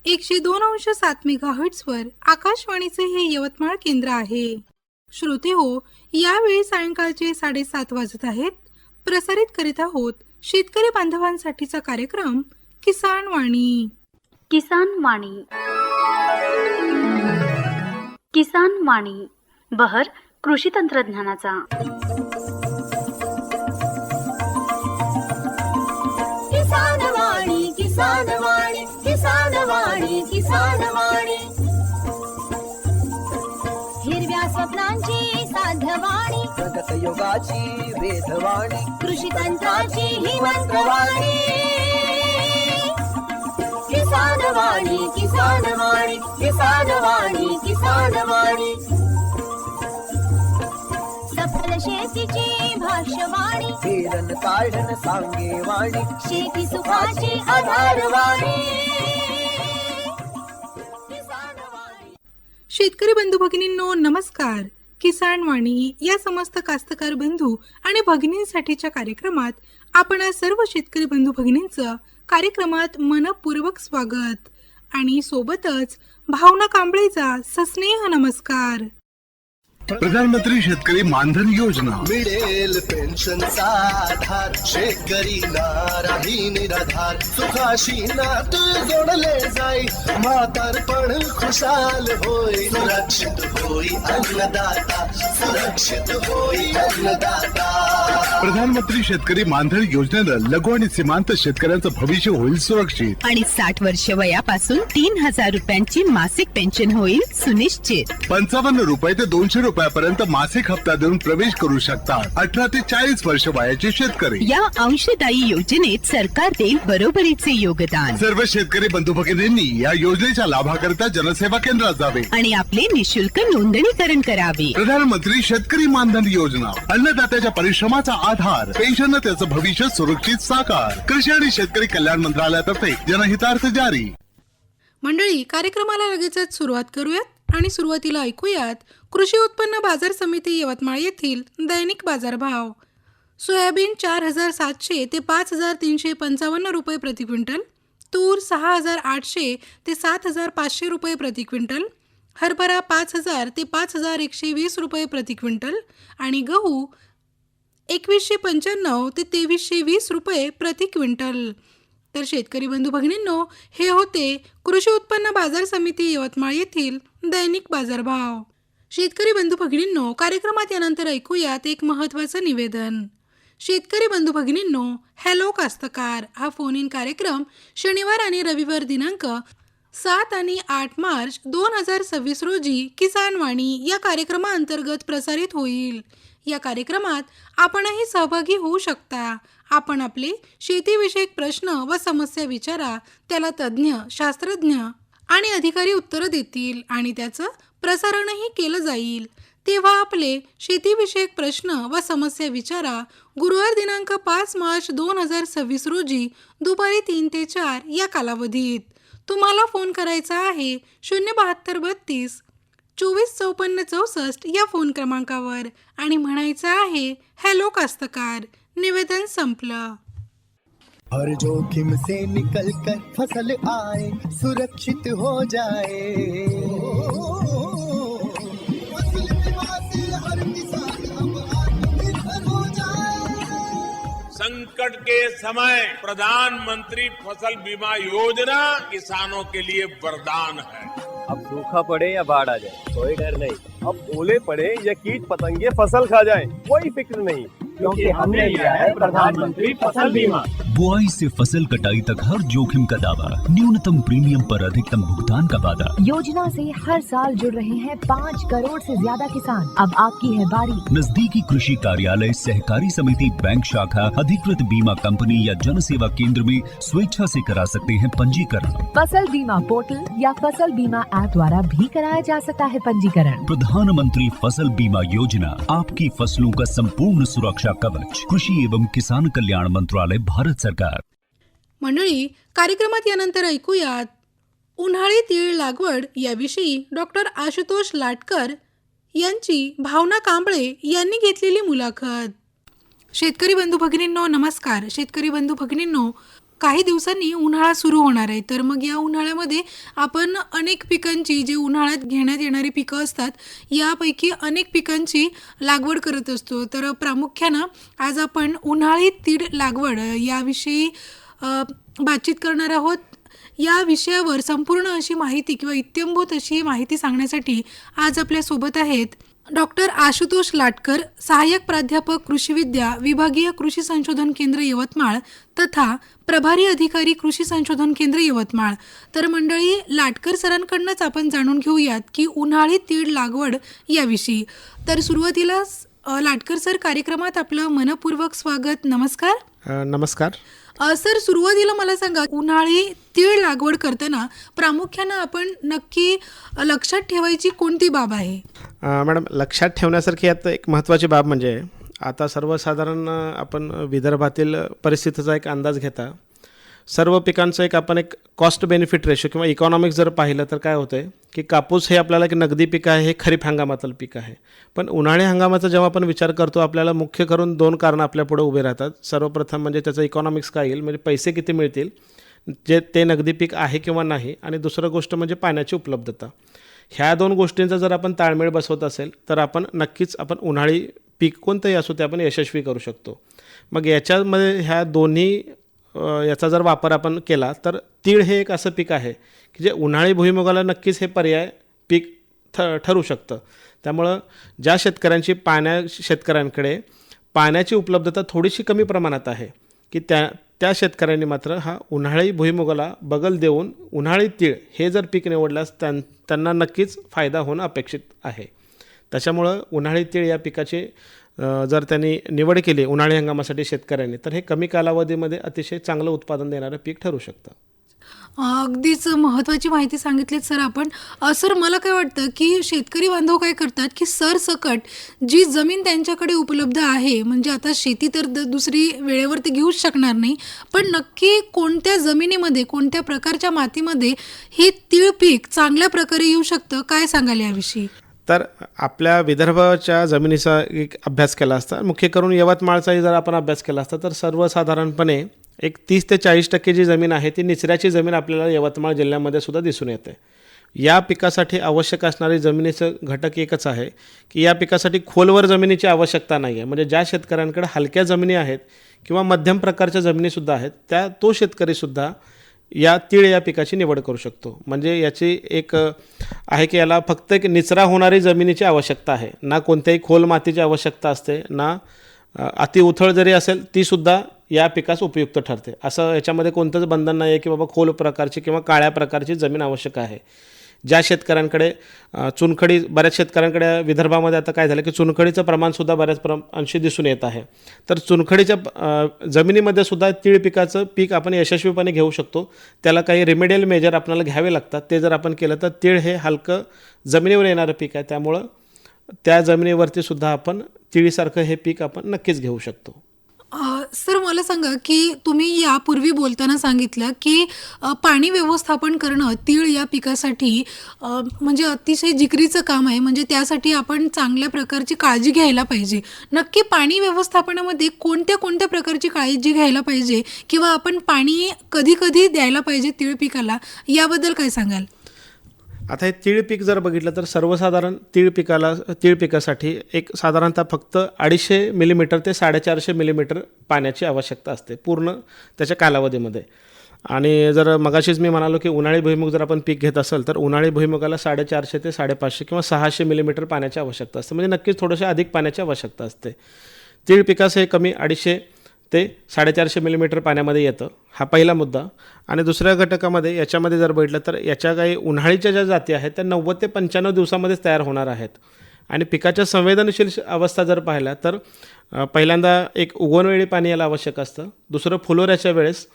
102.7 मेगाहर्ट्झवर आकाशवाणीचे हे यवतमाळ केंद्र आहे. श्रोते हो, यावेळी सायंकाळचे 7:30 वाजत आहेत. प्रसारित करीत आहोत शेतकरी बांधवांसाठीचा कार्यक्रम किसान वाणी. किसान वाणी. किसान वाणी बहर कृषी तंत्रज्ञानाचा. किसान वाणी, किसान वाणी, किसान वाणी, किसान वाणी. हिरव्या स्वप्नांची साधवाणी, प्रगत योगाची वेधवाणी, कृषी तंत्राची ही मंत्रवाणी. किसान वाणी, किसान वाणी, किसान वाणी, किसान वाणी. सफल शेतीची भाष्यवाणी, पेरन काढन सांगे वाणी, शेती सुखाची आधारवाणी. किसान वाणी. शेतकरी बंधू भगिनींनो नमस्कार. किसान वाणी या समस्त कास्तकार बंधू आणि भगिनींसाठीच्या कार्यक्रमात आपण सर्व शेतकरी बंधू भगिनींचं कार्यक्रमात मनपूर्वक स्वागत आणि सोबतच भावना कांबळेचा सस्नेह नमस्कार. प्रधानमंत्री शेतकरी मानधन योजना मिळेल पेन्शनचा आधार, शेतकरी नाराही निराधार, सुखाशी नात जोडले जाई, म्हातारपण खुशाल होई, सुरक्षित होई अन्नदाता, सुरक्षित होई अन्नदाता. प्रधानमंत्री शेतकरी मानधन योजनेनं लघु आणि सीमांत शेतकऱ्यांचं भविष्य होईल सुरक्षित. आणि 60 वर्ष वयापासून 3,000 रुपयांची मासिक पेन्शन होईल सुनिश्चित. 55 रुपये ते 200 रुपयापर्यंत मासिक हप्ता देऊन प्रवेश करू शकतात 18 ते 40 वर्ष वयाचे शेतकरी. या अंशदायी योजनेत सरकार देईल बरोबरीचे योगदान. सर्व शेतकरी बंधू भगिनींनी या योजनेच्या लाभाकरिता जनसेवा केंद्रात जावे आणि आपले निशुल्क नोंदणीकरण करावे. प्रधानमंत्री शेतकरी मानधन योजना, अन्नदात्याच्या परिश्रमाचा आधार, पेन्शन त्याचं भविष्य सुरक्षित साकार. कृषी आणि शेतकरी कल्याण मंत्रालयातर्फे जनहितार्थ जारी. मंडळी, कार्यक्रमाला लगेचच सुरुवात करूयात आणि सुरुवातीला ऐकूयात कृषी उत्पन्न बाजार समिती यवतमाळ येथील दैनिक बाजारभाव. सोयाबीन 4,700 ते 5,355 रुपये प्रति क्विंटल, तूर 6,800 ते 7,500 रुपये प्रति क्विंटल, हरभरा 5,000 ते 5,120 रुपये प्रति क्विंटल आणि गहू 2,195 ते 2,320 रुपये प्रति क्विंटल. तर शेतकरी बंधू भगिनींनो, हे होते कृषी उत्पन्न बाजार समिती यवतमाळ येथील दैनिक बाजारभाव. शेतकरी बंधू भगिनींनो, कार्यक्रमात यानंतर ऐकूयात एक महत्त्वाचं निवेदन. शेतकरी बंधू भगिनींनो, हॅलो कास्तकार हा फोन इन कार्यक्रम शनिवार आणि रविवार दिनांक 7 आणि 8 मार्च 2026 रोजी किसान वाणी या कार्यक्रमाअंतर्गत प्रसारित होईल. या कार्यक्रमात आपणही सहभागी होऊ शकता. आपण आपले शेतीविषयक प्रश्न व समस्या विचारा, त्याला तज्ज्ञ, शास्त्रज्ञ आणि अधिकारी उत्तरं देतील आणि त्याचं प्रसारणही केलं जाईल. तेव्हा आपले शेतीविषयक प्रश्न व समस्या विचारा गुरुवार दिनांक 5 मार्च 2026 रोजी दुपारी 3 ते 4 या कालावधीत. तुम्हाला फोन करायचा आहे 07232 245464 या फोन क्रमांकावर आणि म्हणायचं आहे हॅलो कास्तकार. निवेदन संपलं. हर जोखिम से निकल कर फसल आए, सुरक्षित हो जाए, फसल बीमा से हर किसान अब आत्मनिर्भर हो जाए. संकट के समय प्रधानमंत्री फसल बीमा योजना किसानों के लिए वरदान है. अब सूखा पड़े या बाढ़ आ जाए कोई डर नहीं, अब ओले पड़े या कीट पतंगे फसल खा जाए कोई फिक्र नहीं, क्योंकि हमने लिया है प्रधानमंत्री फसल बीमा. बुआई से फसल कटाई तक हर जोखिम का दावा, न्यूनतम प्रीमियम पर अधिकतम भुगतान का वादा. योजना से हर साल जुड़ रहे हैं 5 करोड़ से ज्यादा किसान. अब आपकी है बारी. नजदीकी कृषि कार्यालय, सहकारी समिति, बैंक शाखा, अधिकृत बीमा कंपनी या जन सेवा केंद्र में स्वेच्छा से करा सकते हैं पंजीकरण. फसल बीमा पोर्टल या फसल बीमा ऐप द्वारा भी कराया जा सकता है पंजीकरण. प्रधानमंत्री फसल बीमा योजना, आपकी फसलों का संपूर्ण सुरक्षा कवच. कृषि एवं किसान कल्याण मंत्रालय, भारत सरकार. मंडळी, कार्यक्रमात यानंतर ऐकूयात उन्हाळी तीळ लागवड याविषयी डॉक्टर आशुतोष लाटकर यांची भावना कांबळे यांनी घेतलेली मुलाखत. शेतकरी बंधू भगिनींनो नमस्कार. शेतकरी बंधू भगिनींनो, काही दिवसांनी उन्हाळा सुरू होणार आहे. तर मग या उन्हाळ्यामध्ये आपण अनेक पिकांची, जे उन्हाळ्यात घेण्यात येणारी पिकं असतात, यापैकी अनेक पिकांची लागवड करत असतो. तर प्रामुख्यानं आज आपण उन्हाळी तीळ लागवड याविषयी बातचीत करणार आहोत. या विषयावर संपूर्ण अशी माहिती किंवा इत्थंभूत अशी माहिती सांगण्यासाठी आज आपल्यासोबत आहेत डॉक्टर आशुतोष लाटकर, सहाय्यक प्राध्यापक कृषी विद्या, विभागीय कृषी संशोधन केंद्र यवतमाळ तथा प्रभारी अधिकारी कृषी संशोधन केंद्र यवतमाळ. तर मंडळी, लाटकर सरांकडूनच आपण जाणून घेऊयात की उन्हाळी तीळ लागवड याविषयी. तर सुरुवातीला लाटकर सर, कार्यक्रमात आपलं मनपूर्वक स्वागत. नमस्कार. नमस्कार सर, सुरुवातीला मला सांगा, उन्हाळी तीळ लागवड करताना प्रामुख्यानं आपण नक्की लक्षात ठेवायची कोणती बाब आहे? मॅडम, लक्षात ठेवण्यासारखी यात एक महत्त्वाची बाब म्हणजे आता सर्वसाधारण आपण विदर्भातील परिस्थितीचा एक अंदाज घेता सर्व पिकांचं आपण एक कॉस्ट बेनिफिट रेशो किंवा इकॉनॉमिक्स जर पाहिलं तर काय होतं आहे की कापूस हे आपल्याला एक नगदी पीक आहे, हे खरीप हंगामातील पीक आहे. पण उन्हाळी हंगामाचा जेव्हा आपण विचार करतो, आपल्याला मुख्य करून 2 कारणं आपल्यापुढे उभे राहतात. सर्वप्रथम म्हणजे त्याचं इकॉनॉमिक्स काय येईल, म्हणजे पैसे किती मिळतील, जे ते नगदी पीक आहे किंवा नाही, आणि दुसरं गोष्ट म्हणजे पाण्याची उपलब्धता. ह्या 2 गोष्टींचा जर आपण ताळमेळ बसवत असेल तर आपण नक्कीच उन्हाळी पीक कोणतंही असो ते आपण यशस्वी करू शकतो. मग याच्यामध्ये ह्या दोन्ही याचा जर वापर आपण केला तर तीळ हे एक असं पीक आहे की जे उन्हाळी भुईमुगाला नक्कीच हे पर्याय पीक ठरू शकतं. त्यामुळं ज्या शेतकऱ्यांकडे पाण्याची उपलब्धता थोडीशी कमी प्रमाणात आहे की त्या शेतकऱ्यांनी मात्र हा उन्हाळी भुईमुगाला बगल देऊन उन्हाळी तीळ हे जर पीक निवडल्यास त्यांना नक्कीच फायदा होणं अपेक्षित आहे. त्याच्यामुळं उन्हाळी तीळ या पिकाची जर त्यांनी निवड केली उन्हाळी हंगामासाठी शेतकऱ्यांनी, तर हे कमी कालावधीमध्ये अतिशय चांगलं उत्पादन देणारं पीक ठरू शकतं. अगदीच महत्त्वाची माहिती सांगितलीत सर आपण. सर, मला काय वाटतं की शेतकरी बांधव काय करतात की सरसकट जी जमीन त्यांच्याकडे उपलब्ध आहे, म्हणजे आता शेती तर दुसरी वेळेवर ते घेऊच शकणार नाही, पण नक्की कोणत्या जमिनीमध्ये, कोणत्या प्रकारच्या मातीमध्ये हे तीळ पीक चांगल्या प्रकारे येऊ शकतं, काय सांगाल याविषयी? तर आपल्या विदर्भाच्या जमिनीचा एक अभ्यास केला असता, मुख्य करून यवतमाळचाही जर आपण अभ्यास केला असता, तर सर्वसाधारणपणे एक 30 ते 40% जी जमीन आहे ती निचऱ्याची जमीन आपल्याला यवतमाळ जिल्ह्यामध्ये सुद्धा दिसून येते. या पिकासाठी आवश्यक असणारी जमिनीचं घटक एकच आहे की या पिकासाठी खोलवर जमिनीची आवश्यकता नाही आहे. म्हणजे ज्या शेतकऱ्यांकडे हलक्या जमिनी आहेत किंवा मध्यम प्रकारच्या जमिनीसुद्धा आहेत, तो शेतकरीसुद्धा या तीळ या पिकाची निवड करू शकतो. म्हणजे याची एक आहे की याला फक्त एक निचरा होणारी जमिनीची आवश्यकता आहे, ना कोणत्याही खोल मातीची आवश्यकता असते, ना अति उथळ जरी असेल तीसुद्धा या पिकास उपयुक्त ठरते. असं याच्यामध्ये कोणतंच बंधन नाही आहे की बाबा खोल प्रकारची किंवा काळ्या प्रकारची जमीन आवश्यक आहे. ज्या शेतकऱ्यांकडे चुनखडी, बऱ्याच शेतकऱ्यांकडे विदर्भामध्ये आता काय झालं की चुनखडीचं प्रमाणसुद्धा बऱ्याच अंशी दिसून येत आहे, तर चुनखडीच्या जमिनीमध्ये सुद्धा तीळ पिकाचं पीक आपण यशस्वीपणे घेऊ शकतो. त्याला काही रेमेडियल मेजर आपल्याला घ्यावे लागतात. ते जर आपण केलं तर तीळ हे हलकं जमिनीवर येणारं पीक आहे. त्यामुळं त्या जमिनीवरती सुद्धा आपण तीळीसारखं हे पीक आपण नक्कीच घेऊ शकतो. सर, मला सांगा की तुम्ही यापूर्वी बोलताना सांगितलं की पाणी व्यवस्थापन करणं तीळ या पिकासाठी म्हणजे अतिशय जिकरीचं काम आहे. म्हणजे त्यासाठी आपण चांगल्या प्रकारची काळजी घ्यायला पाहिजे. नक्की पाणी व्यवस्थापनामध्ये कोणत्या प्रकारची काळजी घ्यायला पाहिजे किंवा आपण पाणी कधी कधी द्यायला पाहिजे तीळ पिकाला, याबद्दल काय सांगाल? आता हे तीळ पीक जर बघितलं तर सर्वसाधारण तीळ पिकासाठी एक साधारणतः फक्त 250 मिलीमीटर ते 450 मिलीमीटर पाण्याची आवश्यकता असते पूर्ण त्याच्या कालावधीमध्ये. आणि जर मगाशीच मी म्हणालो की उन्हाळी भुईमुग जर आपण पीक घेत असेल तर उन्हाळी भुईमुगाला 450 ते 550 किंवा 600 मिलीमीटर पाण्याची आवश्यकता असते. म्हणजे नक्कीच थोडंसं अधिक पाण्याची आवश्यकता असते. तीळ पिकास हे कमी 250 ते 450 मिलीमीटर पाण्यामध्ये येतं. हा पहिला मुद्दा. आणि दुसऱ्या घटकामध्ये याच्यामध्ये जर बघितलं तर याच्या काही उन्हाळीच्या ज्या जाती आहेत त्या 90 ते 95 दिवसामध्येच तयार होणार आहेत. आणि पिकाच्या संवेदनशील अवस्था जर पाहिल्या तर पहिल्यांदा एक उगवणवेळी पाणी याला आवश्यक असतं, दुसरं फुलोऱ्याच्या वेळेस,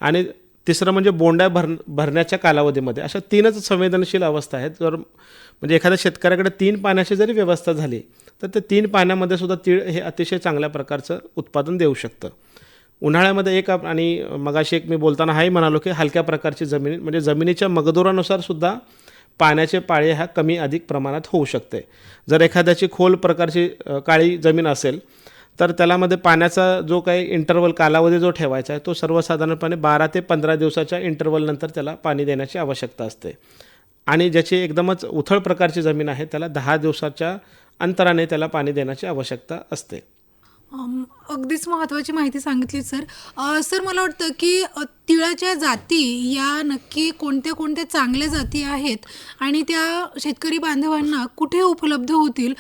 आणि तिसरं म्हणजे बोंड्या भरण्याच्या कालावधीमध्ये. अशा 3च संवेदनशील अवस्था आहेत. जर म्हणजे एखाद्या शेतकऱ्याकडे 3 पाण्याची जरी व्यवस्था झाली तर ते 3 पाण्यामध्ये सुद्धा तीळ हे अतिशय चांगल्या प्रकारचं उत्पादन देऊ शकतं. उन्हाळ्यामध्ये एक आणि मगाशी एक मी बोलताना हाही म्हणालो की हलक्या प्रकारची जमीन, म्हणजे जमिनीच्या मगदुरानुसार सुद्धा पाण्याचे पाळे ह्या कमी अधिक प्रमाणात होऊ शकते. जर एखाद्याची खोल प्रकारची काळी जमीन असेल तर त्यामध्ये पाण्याचा जो काही इंटरवल कालावधी जो ठेवायचा आहे तो सर्वसाधारणपणे 12 ते 15 दिवसाच्या इंटरवलनंतर त्याला पाणी देण्याची आवश्यकता असते. आणि ज्याची एकदमच उथळ प्रकारची जमीन आहे त्याला 10 दिवसाच्या अंतराने त्याला पाणी देण्याची आवश्यकता असते. अगदीच महत्त्वाची माहिती सांगितली सर. सर मला वाटतं की तिळाच्या जाती या नक्की कोणत्या कोणत्या चांगल्या जाती आहेत आणि त्या शेतकरी बांधवांना कुठे उपलब्ध होतील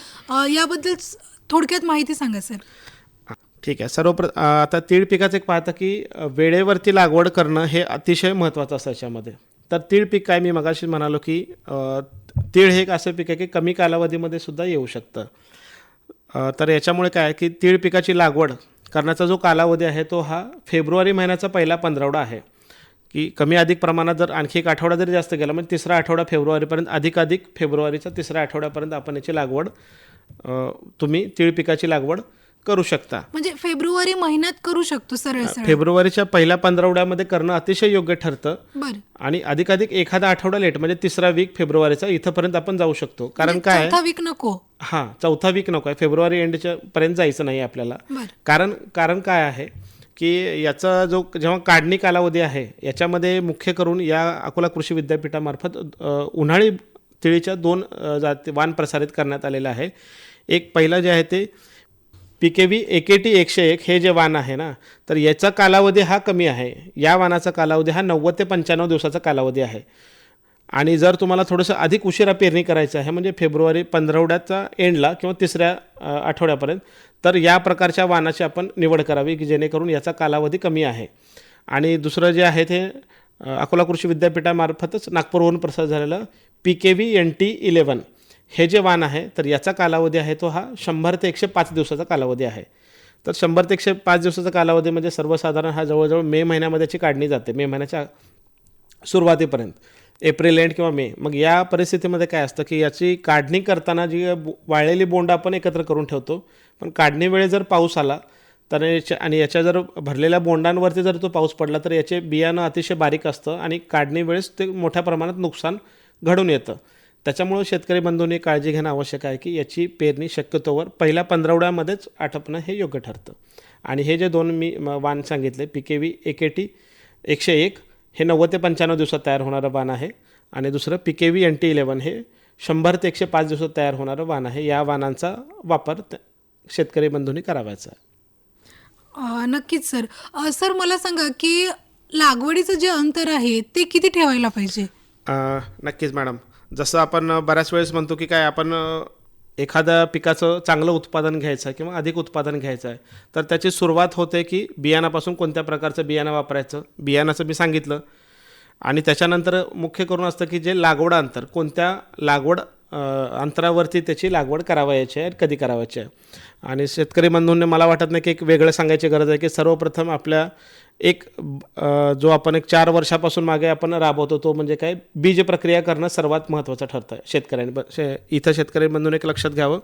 याबद्दल थोडक्यात माहिती सांगा सर. ठीक आहे. आता तीळ पिकाचं एक पाहतं की वेळेवरती लागवड करणं हे अतिशय महत्त्वाचं असतं याच्यामध्ये. तर तीळ पीक काय मी मगाशी म्हणालो की तीळ हे एक असं पीक आहे की कमी कालावधीमध्ये सुद्धा येऊ शकतं. तर याच्यामुळे काय आहे की तीळ पिकाची लागवड करण्याचा जो कालावधी आहे तो हा फेब्रुवारी महिन्याचा पहिला 15 आहे. की कमी अधिक प्रमाणात जर आणखी एक आठवडा जरी जास्त गेला म्हणजे तिसरा आठवडा फेब्रुवारीपर्यंत, अधिक फेब्रुवारीचा तिसऱ्या आठवड्यापर्यंत आपण याची लागवड तुम्ही तीळ पिकाची लागवड करू शकता. म्हणजे फेब्रुवारी महिन्यात करू शकतो सरळ सरळ. फेब्रुवारीच्या पहिल्या 15 करणं अतिशय योग्य ठरतं. बरं. आणि अधिक एखादा आठवडा लेट म्हणजे तिसरा वीक फेब्रुवारीचा इथंपर्यंत आपण जाऊ शकतो. कारण काय चौथा वीक नको. हां, चौथा वीक नको आहे, फेब्रुवारी एंडच्या पर्यंत जायचं नाही आपल्याला. कारण काय आहे की याचा जो जेव्हा काढणी कालावधी आहे याच्यामध्ये मुख्य करून या अकोला कृषी विद्यापीठामार्फत उन्हाळी तिळीच्या 2 जाती वाण प्रसारित करण्यात आलेलं आहे. एक पहिलं जे आहे ते PKV AKT 101 हे जे वाण आहे ना, तर याचा कालावधी हा कमी आहे. या वाणाचा कालावधी हा 90 ते 95 दिवसाचा कालावधी आहे. आणि जर तुम्हाला थोडंसं अधिक उशिरा पेरणी करायचं आहे म्हणजे फेब्रुवारी 15 एंडला किंवा तिसऱ्या आठवड्यापर्यंत, तर या प्रकारच्या वाणाची आपण निवड करावी की जेणेकरून याचा कालावधी कमी आहे. आणि दुसरं जे आहे ते अकोला कृषी विद्यापीठामार्फतच नागपूरवरून प्रसारित झालेलं PKV NT 11 हे जे वाण आहे तर याचा कालावधी आहे तो हा 100 ते 105 दिवसाचा कालावधी आहे. तर 100 ते 105 दिवसाचा कालावधी म्हणजे सर्वसाधारण हा जवळजवळ मे महिन्यामध्येची काढणी जाते, मे महिन्याच्या सुरुवातीपर्यंत, एप्रिल एंड किंवा मे. मग या परिस्थितीमध्ये काय असतं की याची काढणी करताना जी वाळलेली बोंड आपण एकत्र करून ठेवतो, पण काढणी वेळी जर पाऊस आला तर याच्या जर भरलेल्या बोंडांवरती जर तो पाऊस पडला तर याचे बियाणं अतिशय बारीक असतं आणि काढणी वेळेस ते मोठ्या प्रमाणात नुकसान घडून येतं. त्याच्यामुळं शेतकरी बंधूंनी काळजी घेणं आवश्यक आहे की याची पेरणी शक्यतोवर पहिल्या 15 आटपणं हे योग्य ठरतं. आणि हे जे 2 मी वाण सांगितले PKV AKT 101 हे 90 ते 95 दिवसात तयार होणारं वाण आहे. आणि दुसरं PKV NT 11 हे 100 ते 105 दिवसात तयार होणारं वाण आहे. या वाणांचा वापर शेतकरी बंधूंनी करावायचा आहे. नक्कीच सर. सर मला सांगा की लागवडीचं जे अंतर आहे ते किती ठेवायला पाहिजे? नक्कीच मॅडम. जसं आपण बऱ्याच वेळेस म्हणतो की काय आपण एखाद्या पिकाचं चांगलं उत्पादन घ्यायचं आहे किंवा अधिक उत्पादन घ्यायचं आहे तर त्याची सुरुवात होते की बियाणापासून कोणत्या प्रकारचं बियाणं वापरायचं, बियाणाचं मी सांगितलं. आणि त्याच्यानंतर मुख्य करून असतं की जे लागवड अंतर, कोणत्या लागवड अंतरावरती त्याची लागवड करावायची आहे, कधी करावायची आहे. आणि शेतकरी बंधूंनी मला वाटत नाही की एक वेगळं सांगायची गरज आहे की सर्वप्रथम आपल्या जो आपण 4 वर्षापासून मागे आपण राबवतो तो म्हणजे काय, बीज प्रक्रिया करणं सर्वात महत्त्वाचं ठरतं शेतकऱ्यांनी. इथं शेतकरी बंधून एक लक्षात घ्यावं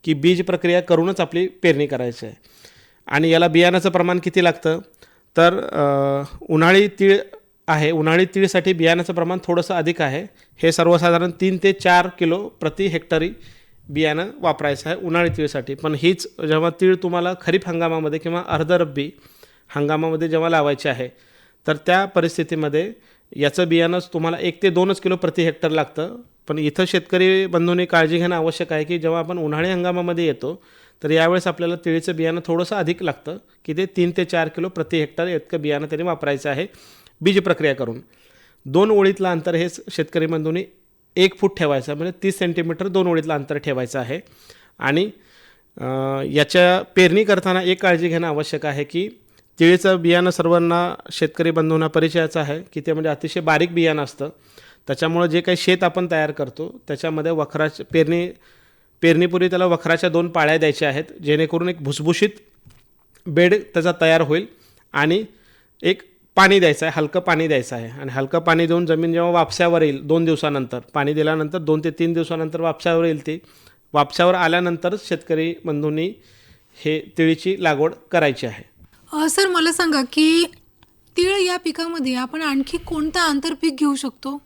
की बीज प्रक्रिया करूनच आपली पेरणी करायची आहे. आणि याला बियाणाचं प्रमाण किती लागतं तर उन्हाळी तीळ आहे, उन्हाळी तीळसाठी बियाणाचं प्रमाण थोडंसं अधिक आहे. हे सर्वसाधारण 3 ते 4 किलो प्रति हेक्टरी बियाणं वापरायचं आहे उन्हाळी तीळसाठी. पण हीच जेव्हा तीळ तुम्हाला खरीप हंगामामध्ये किंवा अर्धरब्बी हंगामामध्ये जेव्हा लावायचे आहे तर त्या परिस्थितीमध्ये याचं बियाणंच तुम्हाला 1 ते 2 किलो प्रति हेक्टर लागतं. पण इथं शेतकरी बंधूंनी काळजी घेणं आवश्यक आहे की जेव्हा आपण उन्हाळी हंगामामध्ये येतो तर यावेळेस आपल्याला तिळीचं बियाणं थोडंसं अधिक लागतं की ते 3 ते 4 किलो प्रति हेक्टर इतकं बियाणं त्यांनी वापरायचं आहे बीज प्रक्रिया करून. 2 ओळीतलं अंतर हे शेतकरी बंधूंनी 1 फूट ठेवायचं, म्हणजे 30 सेंटीमीटर 2 ओळीतलं अंतर ठेवायचं आहे. आणि याच्या पेरणी करताना एक काळजी घेणं आवश्यक आहे की तिळीचं बियाणं सर्वांना शेतकरी बंधूंना परिचयाचं आहे की ते म्हणजे अतिशय बारीक बियाणं असतं. त्याच्यामुळं जे काही शेत आपण तयार करतो त्याच्यामध्ये पेरणीपूर्वी त्याला वखराच्या 2 पाळ्या द्यायच्या आहेत जेणेकरून एक भुसभुशीत बेड त्याचा तयार होईल. आणि एक पाणी द्यायचं आहे, हलकं पाणी द्यायचं आहे. आणि हलकं पाणी देऊन जमीन जेव्हा वापशावर येईल 2 दिवसानंतर, पाणी दिल्यानंतर 2 ते 3 दिवसानंतर वापशावर येईल, ती वापशावर आल्यानंतरच शेतकरी बंधूंनी हे तिळीची लागवड करायची आहे. सर मला सांगा की तीळ या पिकामध्ये आपण आणखी कोणतं आंतरपीक घेऊ शकतो?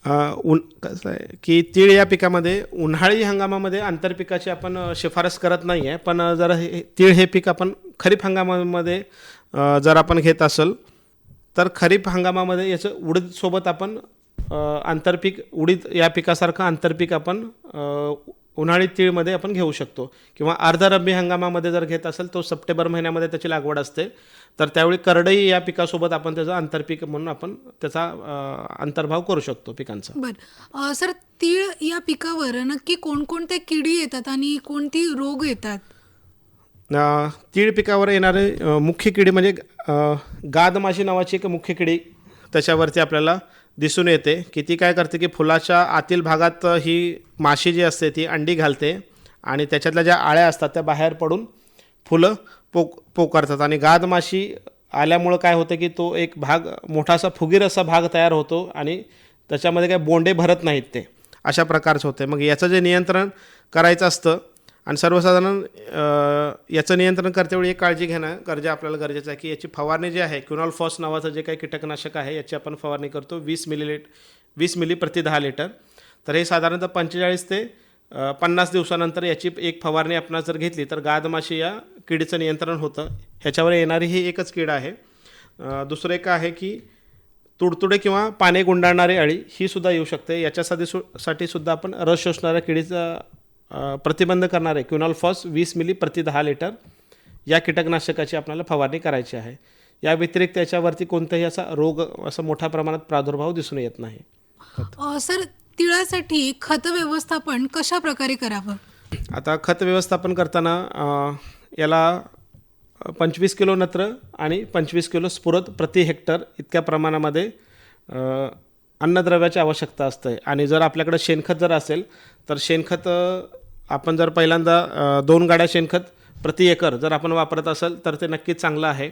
कसं आहे की तीळ या पिकामध्ये उन्हाळी हंगामामध्ये आंतरपिकाची आपण शिफारस करत नाही आहे, पण जर तीळ हे पीक आपण खरीप हंगामामध्ये जर आपण घेत असेल तर खरीप हंगामामध्ये याचं उडीदसोबत आपण आंतरपीक उडीद या पिकासारखं आंतरपीक आपण उन्हाळी तीळमध्ये आपण घेऊ शकतो. किंवा अर्ध रब्बी हंगामामध्ये जर घेत असेल तो सप्टेंबर महिन्यामध्ये त्याची लागवड असते, तर त्यावेळी करडई या पिकासोबत आपण त्याचं आंतरपीक म्हणून आपण त्याचा अंतर्भाव करू शकतो पिकांचा. बरं सर, तीळ या पिकावर नक्की कोणकोणते किडी येतात आणि कोणती रोग येतात? तीळ पिकावर येणारे मुख्य किडी म्हणजे गादमाशी नावाची एक मुख्य किडी त्याच्यावरती आपल्याला दिसून येते की ती काय करते की फुलाच्या आतील भागात ही माशी जी असते ती अंडी घालते आणि त्याच्यातल्या ज्या आळ्या असतात त्या बाहेर पडून फुलं पोकारतात. आणि गादमाशी आल्यामुळं काय होतं की तो एक भाग मोठासा फुगीर असा भाग तयार होतो आणि त्याच्यामध्ये काय बोंडे भरत नाहीत, ते अशा प्रकारचं होते. मग याचं जे नियंत्रण करायचं असतं आणि सर्वसाधारण याचं नियंत्रण करतेवेळी एक काळजी घेणं आपल्याला गरजेचं आहे की याची फवारणी जी आहे क्विनॉल-फॉस नावाचं जे काही कीटकनाशक आहे याची आपण फवारणी करतो 20 मिली प्रति 10 लिटर. तर हे साधारणतः 45 ते 50 दिवसानंतर याची एक फवारणी आपण जर घेतली तर गादमाशी या किडीचं नियंत्रण होतं. ह्याच्यावर येणारी ही एकच कीड आहे. दुसरं एक आहे की तुडतुडे किंवा पाने गुंडाळणारी अळी ही सुद्धा येऊ शकते. याच्यासाठी सुद्धा आपण रस शोषणाऱ्या किडीचा प्रतिबंध करणारे क्विनॉल-फॉस 20 मिली प्रति 10 लिटर या कीटकनाशकाची आपल्याला फवारणी करायची आहे. या व्यतिरिक्त याच्यावरती कोणताही असा रोग असा मोठ्या प्रमाणात प्रादुर्भाव दिसून येत नाही. सर, तिळासाठी खत व्यवस्थापन कशा प्रकारे करावं? आता खत व्यवस्थापन करताना याला 25 किलो नत्र आणि 25 किलो स्फुरद प्रति हेक्टर इतक्या प्रमाणामध्ये अन्नद्रव्याची आवश्यकता असते. आणि जर आपल्याकडे शेणखत जर असेल तर शेणखत आपण जर पहिल्यांदा 2 गाड्या शेणखत प्रति एकर जर आपण वापरत असेल तर ते नक्कीच चांगलं आहे.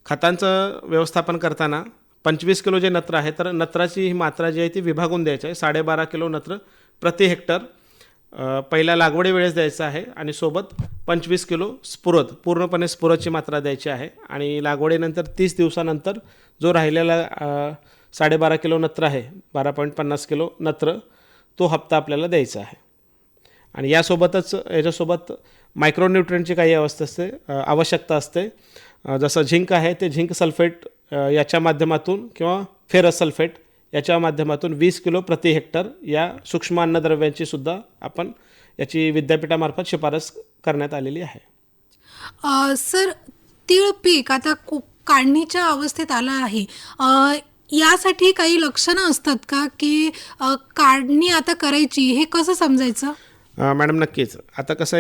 खतांचं व्यवस्थापन करताना 25 किलो जे नत्र आहे तर नत्राची ही मात्रा जी आहे ती विभागून द्यायची आहे. 12.5 किलो नत्र प्रति हेक्टर पहिल्या लागवडी वेळेस द्यायचं आहे आणि सोबत 25 किलो स्फुरद पूर्णपणे स्फुरदची मात्रा द्यायची आहे. आणि लागवडीनंतर 30 दिवसानंतर जो राहिलेला 12.5 किलो नत्र आहे 12.50 किलो नत्र तो हप्ता आपल्याला द्यायचा आहे. आणि याच्यासोबत मायक्रोन्यूट्रियनची काही आवश्यकता असते. जसं झिंक आहे ते झिंक सल्फेट याच्या माध्यमातून किंवा फेरस सल्फेट याच्या माध्यमातून 20 किलो प्रति हेक्टर या सूक्ष्म अन्नद्रव्यांची सुद्धा आपण याची विद्यापीठामार्फत शिफारस करण्यात आलेली आहे. सर, तीळ पीक आता काढणीच्या अवस्थेत आलं आहे, यासाठी काही लक्षणं असतात का की काढणी आता करायची, हे कसं समजायचं? मॅडम नक्कीच. आता कसं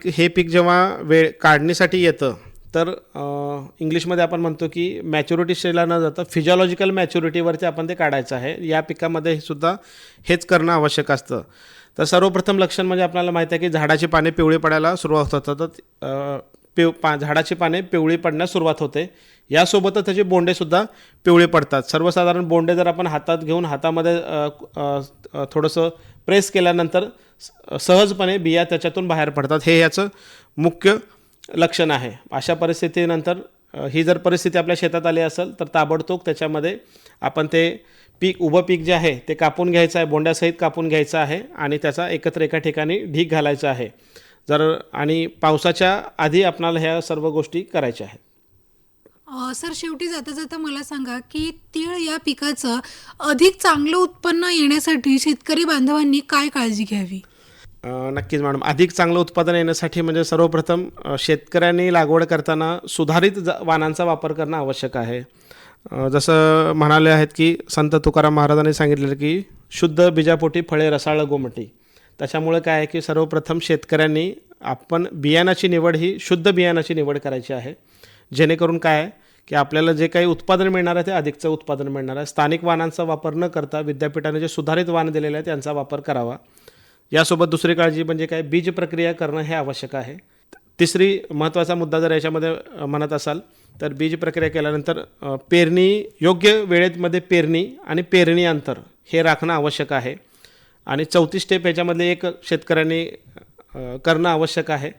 हे पीक जेव्हा काढणीसाठी येतं तर इंग्लिशमध्ये आपण म्हणतो की मॅच्युरिटी स्टेजला न जाता फिजिओलॉजिकल मॅच्युरिटीवरती आपण ते काढायचं आहे. या पिकामध्ये सुद्धा हेच करणं आवश्यक असतं. तर सर्वप्रथम लक्षण म्हणजे आपल्याला माहीत आहे की झाडाची पाने पिवळी पडायला सुरुवात होतात. झाडाची पाने पिवळी पडण्यास सुरुवात होते. यासोबतच त्याचे बोंडेसुद्धा पिवळे पडतात. सर्वसाधारण बोंडे जर आपण हातात घेऊन हातामध्ये थोडंसं प्रेस केल्यानंतर सहजपणे बिया त्याच्यातून बाहेर पडतात. हे याचं मुख्य लक्षण आहे. अशा परिस्थितीनंतर ही जर परिस्थिती आपल्या शेतात आली असेल तर ताबडतोब त्याच्यामध्ये आपण ते उभं पीक जे आहे ते कापून घ्यायचं आहे, बोंड्यासहित कापून घ्यायचं आहे आणि त्याचा एकत्र एका ठिकाणी ढीग घालायचा आहे. आणि पावसाच्या आधी आपणाला ह्या सर्व गोष्टी करायच्या आहेत. सर, शेवटी जाता जाता मला सांगा की तीळ या पिकाचं अधिक चांगलं उत्पन्न येण्यासाठी शेतकरी बांधवांनी काय काळजी घ्यावी? नक्कीच मॅडम. अधिक चांगलं उत्पादन येण्यासाठी म्हणजे सर्वप्रथम शेतकऱ्यांनी लागवड करताना सुधारित वाणांचा वापर करणं आवश्यक आहे. जसं म्हणाले आहेत की संत तुकाराम महाराजांनी सांगितलेलं की शुद्ध बीजापोटी फळे रसाळ गोमटी. त्याच्यामुळे काय आहे की सर्वप्रथम शेतकऱ्यांनी आपण बियाणाची निवड ही शुद्ध बियाणाची निवड करायची आहे. जेणेकरून काय आहे की आपल्याला जे काही उत्पादन मिळणार आहे ते अधिकचं उत्पादन मिळणार आहे. स्थानिक वाणांचा वापर न करता विद्यापीठाने जे सुधारित वाण दिलेले आहे त्यांचा वापर करावा. यासोबत दुसरी काळजी म्हणजे काय, बीज प्रक्रिया करणं हे आवश्यक आहे. तिसरी महत्त्वाचा मुद्दा जर याच्यामध्ये म्हणत असाल तर बीज प्रक्रिया केल्यानंतर पेरणी योग्य वेळेमध्ये पेरणी आणि पेरणी अंतर हे राखणं आवश्यक आहे. आणि चौथी स्टेप याच्यामधले एक शेतकऱ्यांनी करणं आवश्यक आहे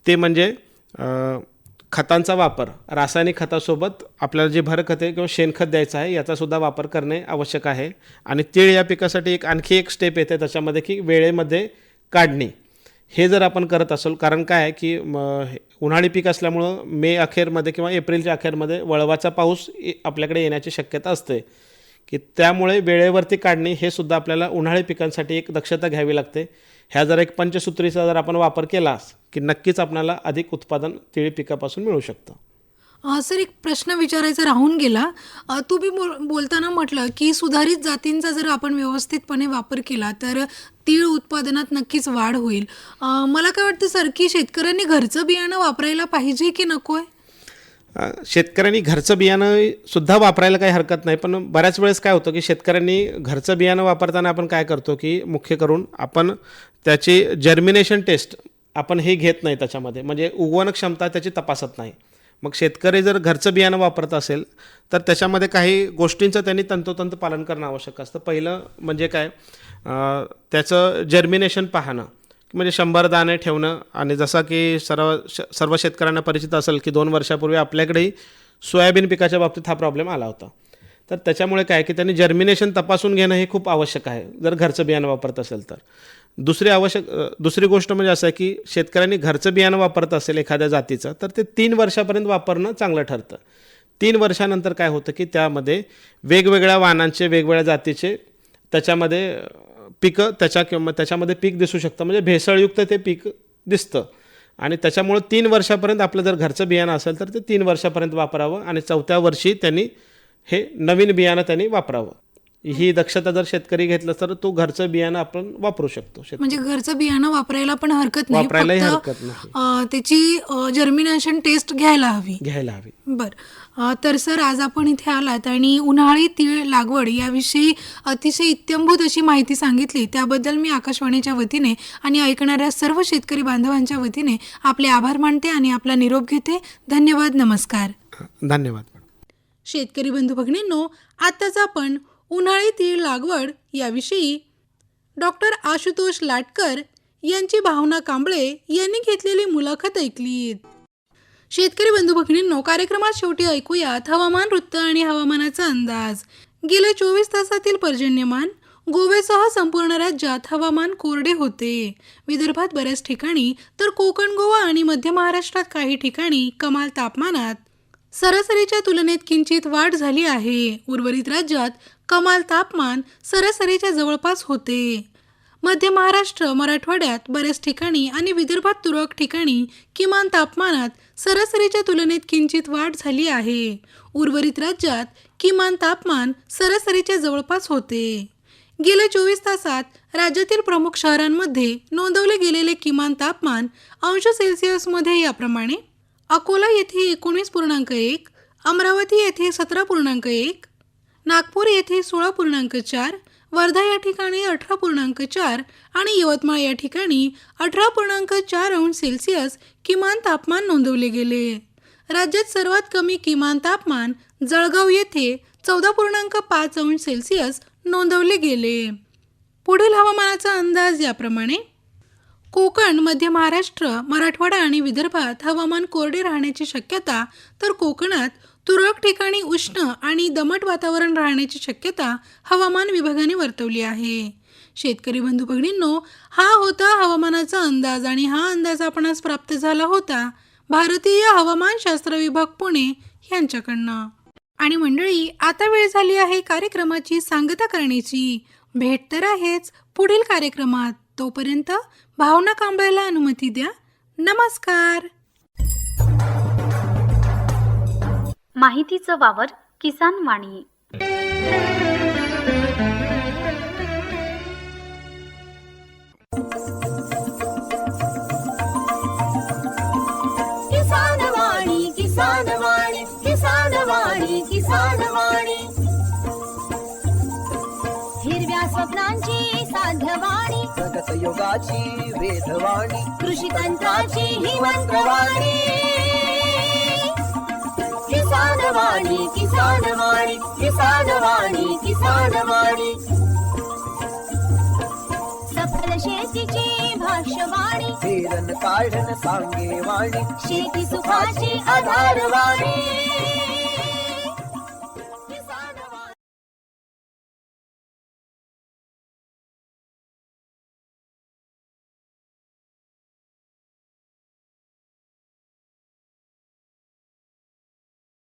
ते म्हणजे खतांचा वापर, रासायनिक खतासोबत आपल्याला जे भरखते किंवा शेणखत द्यायचं आहे याचासुद्धा वापर करणे आवश्यक आहे. आणि तीळ या पिकासाठी आणखी एक स्टेप येते त्याच्यामध्ये की वेळेमध्ये काढणी. हे जर आपण करत असलो, कारण काय आहे की उन्हाळी पीक असल्यामुळं मे अखेरमध्ये किंवा एप्रिलच्या अखेरमध्ये वळवाचा पाऊस आपल्याकडे येण्याची शक्यता असते, की त्यामुळे वेळेवरती काढणी हे सुद्धा आपल्याला उन्हाळी पिकांसाठी एक दक्षता घ्यावी लागते. ह्या जर एक पंचसूत्रीचा जर आपण वापर केला की नक्कीच आपल्याला अधिक उत्पादन तीळ पिकापासून मिळू शकतं. सर, एक प्रश्न विचारायचा राहून गेला. तुम्ही बोलताना म्हटलं की सुधारित जातींचा जर आपण व्यवस्थितपणे वापर केला तर तीळ उत्पादनात नक्कीच वाढ होईल. मला काय वाटतं सर की शेतकऱ्यांनी घरचं बियाणं वापरायला पाहिजे की नको आहे? शेतकऱ्यांनी घरचं बियाणं सुद्धा वापरायला काही हरकत नाही, पण बऱ्याच वेळेस काय होतं की शेतकऱ्यांनी घरचं बियाणं वापरताना आपण काय करतो की मुख्य करून आपण त्याची जर्मिनेशन टेस्ट आपण हे घेत नाही त्याच्यामध्ये, म्हणजे उगवण क्षमता त्याची तपासत नाही. मग शेतकरी जर घरचं बियाणं वापरत असेल तर त्याच्यामध्ये काही गोष्टींचं त्यांनी तंतोतंत पालन करणं आवश्यक असतं. पहिलं म्हणजे काय, त्याचं जर्मिनेशन पाहणं, म्हणजे 100 दाणे ठेवणं. आणि जसा की सर्व शेतकऱ्यांना परिचित असेल की 2 वर्षापूर्वी आपल्याकडेही सोयाबीन पिकाच्या बाबतीत हा प्रॉब्लेम आला होता. तर त्याच्यामुळे काय की त्यांनी जर्मिनेशन तपासून घेणं हे खूप आवश्यक आहे जर घरचं बियाणं वापरत असेल तर. दुसरी गोष्ट म्हणजे असं आहे की शेतकऱ्यांनी घरचं बियाणं वापरत असेल एखाद्या जातीचं तर ते 3 वर्षापर्यंत वापरणं चांगलं ठरतं. 3 वर्षानंतर काय होतं की त्यामध्ये वेगवेगळ्या वाणांचे वेगवेगळ्या जातीचे त्याच्यामध्ये पिकं त्याच्यामध्ये पीक दिसू शकतं, म्हणजे भेसळयुक्त ते पीक दिसतं. आणि त्याच्यामुळं 3 वर्षापर्यंत आपलं जर घरचं बियाणं असेल तर ते 3 वर्षापर्यंत वापरावं आणि 4थ्या वर्षी त्यांनी हे नवीन बियाणं त्यांनी वापरावं. ही दक्षता जर शेतकरी घेतलं तर तो घरचं बियाणं आपण वापरू शकतो. म्हणजे घरचं बियाणं वापरायला पण हरकत नाही, वापरायलाही हरकत नाही, त्याची जर्मिनेशन टेस्ट घ्यायला हवी. बरं, तर सर आज आपण इथे आलात आणि उन्हाळी तीळ लागवड याविषयी अतिशय इत्थंभूत अशी माहिती सांगितली, त्याबद्दल मी आकाशवाणीच्या वतीने आणि ऐकणाऱ्या सर्व शेतकरी बांधवांच्या वतीने आपले आभार मानते आणि आपला निरोप घेते. धन्यवाद. नमस्कार. धन्यवाद. शेतकरी बंधू भगिनींनो, आताच आपण उन्हाळी तीळ लागवड याविषयी डॉक्टर आशुतोष लाटकर यांची भावना कांबळे यांनी घेतलेली मुलाखत ऐकली. शेतकरी बंधू भगिनींनो, कार्यक्रमात शेवटी ऐकूयात हवामान वृत्त आणि हवामानाचा अंदाज. गेल्या 24 तासातील पर्जन्यमान. गोव्यासह संपूर्ण राज्यात हवामान कोरडे होते. विदर्भात बऱ्याच ठिकाणी तर कोकण, गोवा आणि मध्य महाराष्ट्रात काही ठिकाणी कमाल तापमानात सरासरीच्या तुलनेत किंचित वाढ झाली आहे. उर्वरित राज्यात कमाल तापमान सरासरीच्या जवळपास होते. मध्य महाराष्ट्र, मराठवाड्यात बऱ्याच ठिकाणी आणि विदर्भात तुरळक ठिकाणी किमान तापमानात सरासरीच्या तुलनेत किंचित वाढ झाली आहे. उर्वरित राज्यात किमान तापमान सरासरीच्या जवळपास होते. गेल्या 24 तासात राज्यातील प्रमुख शहरांमध्ये नोंदवले गेलेले किमान तापमान अंश सेल्सिअसमध्ये याप्रमाणे: अकोला येथे 19.1, अमरावती येथे 17.1, नागपूर येथे 16.4, वर्धा या ठिकाणी 18.4 आणि यवतमाळ या ठिकाणी 18.4 अंश सेल्सिअस किमान तापमान नोंदवले गेले. राज्यात सर्वात कमी किमान तापमान जळगाव येथे 14.5 अंश सेल्सिअस नोंदवले गेले. पुढील हवामानाचा अंदाज याप्रमाणे: कोकण, मध्य महाराष्ट्र, मराठवाडा आणि विदर्भात हवामान कोरडे राहण्याची शक्यता, तर कोकणात तुरळक ठिकाणी उष्ण आणि दमट वातावरण राहण्याची शक्यता हवामान विभागाने वर्तवली आहे. शेतकरी बंधू भगिनींनो, हा होता हवामानाचा अंदाज आणि हा अंदाज आपणास प्राप्त झाला होता भारतीय हवामानशास्त्र विभाग पुणे यांच्याकडनं. आणि मंडळी, आता वेळ झाली आहे कार्यक्रमाची सांगता करण्याची. भेट तर आहेच पुढील कार्यक्रमात. तोपर्यंत भावना कांबळेला अनुमती द्या. नमस्कार. माहितीचं वावर किसान वाणी. किसान वाणी, किसान वाणी, किसान वाणी, किसान वाणी. हिरव्या स्वप्नांची साध्यवाणी, प्रगत योगाची वेधवाणी, कृषी तंत्राची ही मंत्रवाणी. किसान वाणी, किसान वाणी, किसान वाणी, किसान वाणी. सफल शेतीची भाष्यवाणी, पेरन काढन सांगे वाणी शेती सुखाची आधारवाणी